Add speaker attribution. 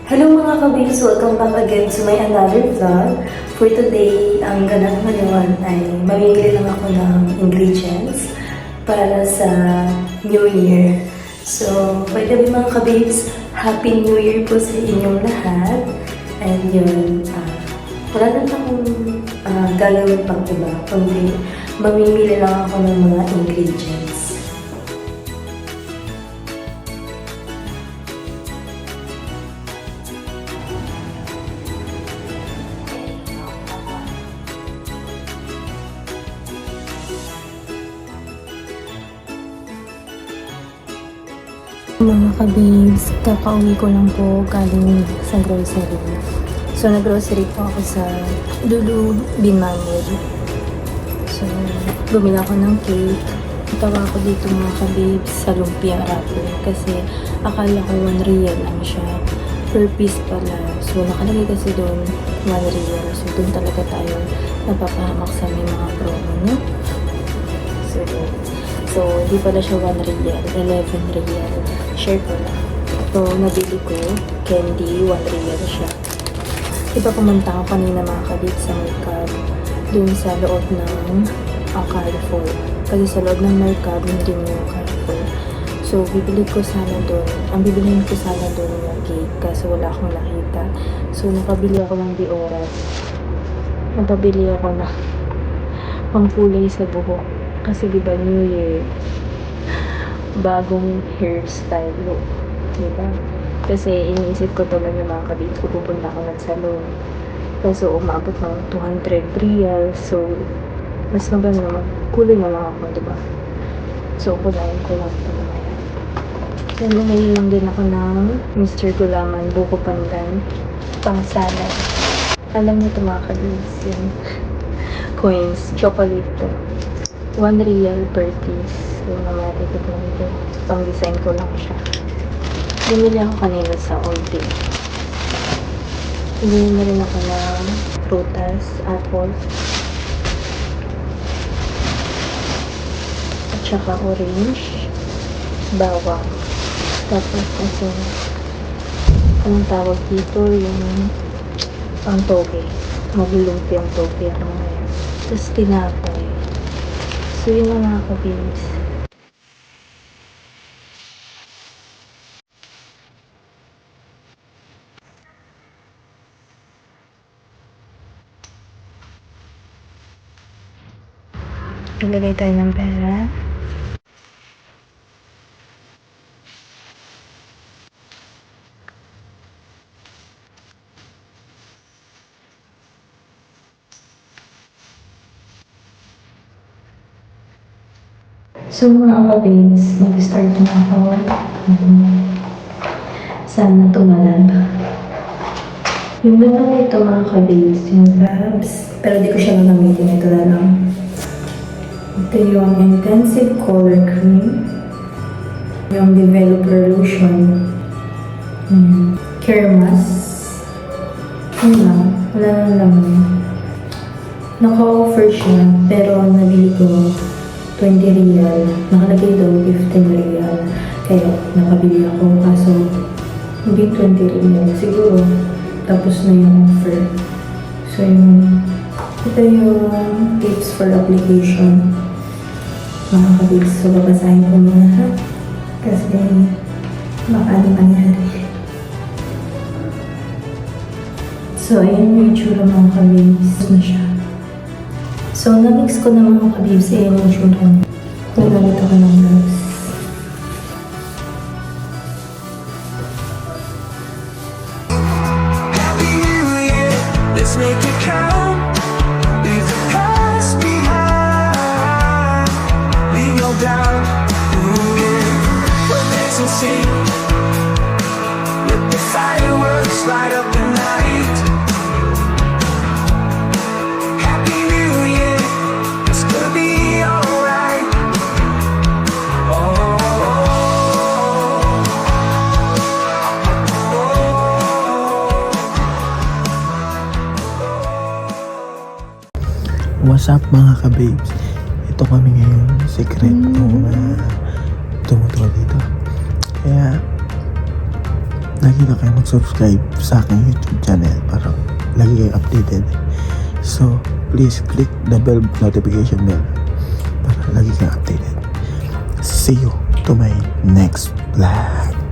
Speaker 1: Hello mga kabis! Welcome back again to my another vlog. For today, ang ganap ngayon ay mamimili lang ako ng ingredients para sa New Year. So, by the way mga kabis, Happy New Year po sa inyong lahat. And yun, wala na akong gagawin pang iba, kundi mamimili lang ako ng mga ingredients. Mga kabibs, kakauwi ko lang po galing sa grocery. So, nag-grocery po ako sa Lulu Binmanid. So, bumili ako ng cake. Tawa ako dito mga kabibs sa lumpia wrapper kasi akala ko 1 real lang siya. Per piece pala. So, nakalagay kasi doon 1 real. So, doon talaga tayo napapahamak sa may mga promo, no? So, hindi pala siya 1 real, 11 real. Share ko lang. So, nabili ko, candy, 1 real siya. Diba pumunta ako kanina mga kabit sa Mercab, dun sa loob ng Carrefour. Kasi sa loob ng Mercab, hindi yung Carrefour. So, bibili ko sana dun. Ang bibilihin ko sana dun yung cake kasi wala akong nakita. So, nakabili ako ng Dioras. Napabili ako na pangkulay sa buhok. Kasi diba New Year, bagong hairstyle look, diba? Kasi iniisip ko talaga mga kabits ko, pupunta ako ng salon. Kaso umabot ng 200 real, so mas maganda naman, kulay na lang ako, diba? So kulayin ko lang ito mamaya. Then bumili lang din ako ng Mr. Gulaman, buko pandan, pang salad. Alam niyo ito mga kabits, yun. Coins, chocolate to. 1 real per piece. So, namatikot lang ito. Pang-design ko lang siya. Bumili ako kanina sa All Day. Bumili na rin ako ng prutas, apple, at saka orange, bawang. Tapos, kasi, anong tawag dito? Yung pang toge. Maglulumpiyang toge ako ngayon. Tapos, tinapay. So, yun ang mga kabis. Ilagay tayo ng pera. So mga kabis, mag-start na ako. Sana tumalab. Yung batang ito mga kabis, yung crabs, pero di ko siya gagamitin. Ito na lang. Ito yung intensive color cream. Yung developer lotion. Care mask. Yun lang. Wala lang naman. Naka-offer siya, pero nabili ko 20 real. Nakalagay daw 15 real. Kaya nakabili ako. Kaso hindi 20 real. Siguro tapos na yung offer. So ito yung tips for application. Mga kabis. So babasahin ko muna ha. Kasi baka ano mangyari. So ayan yung itsura mga kabis na siya. So, na-mix ko na mga kabibs, ayan yung tsura. Nagamit ako ng gloves.
Speaker 2: Happy New Year, let's make it count. Leave the past behind. Leave no doubt. What there's to see. Let the fireworks light up the night. Happy New Year, it's gonna be alright.
Speaker 3: What's up mga ka-babes? Ito kami ngayon, sekreto na tumutuwa dito. Kaya lagi na kayo mag-subscribe sa aking YouTube channel para lagi kayo updated. So, please click the bell notification bell para lagi kayo updated. See you to my next vlog.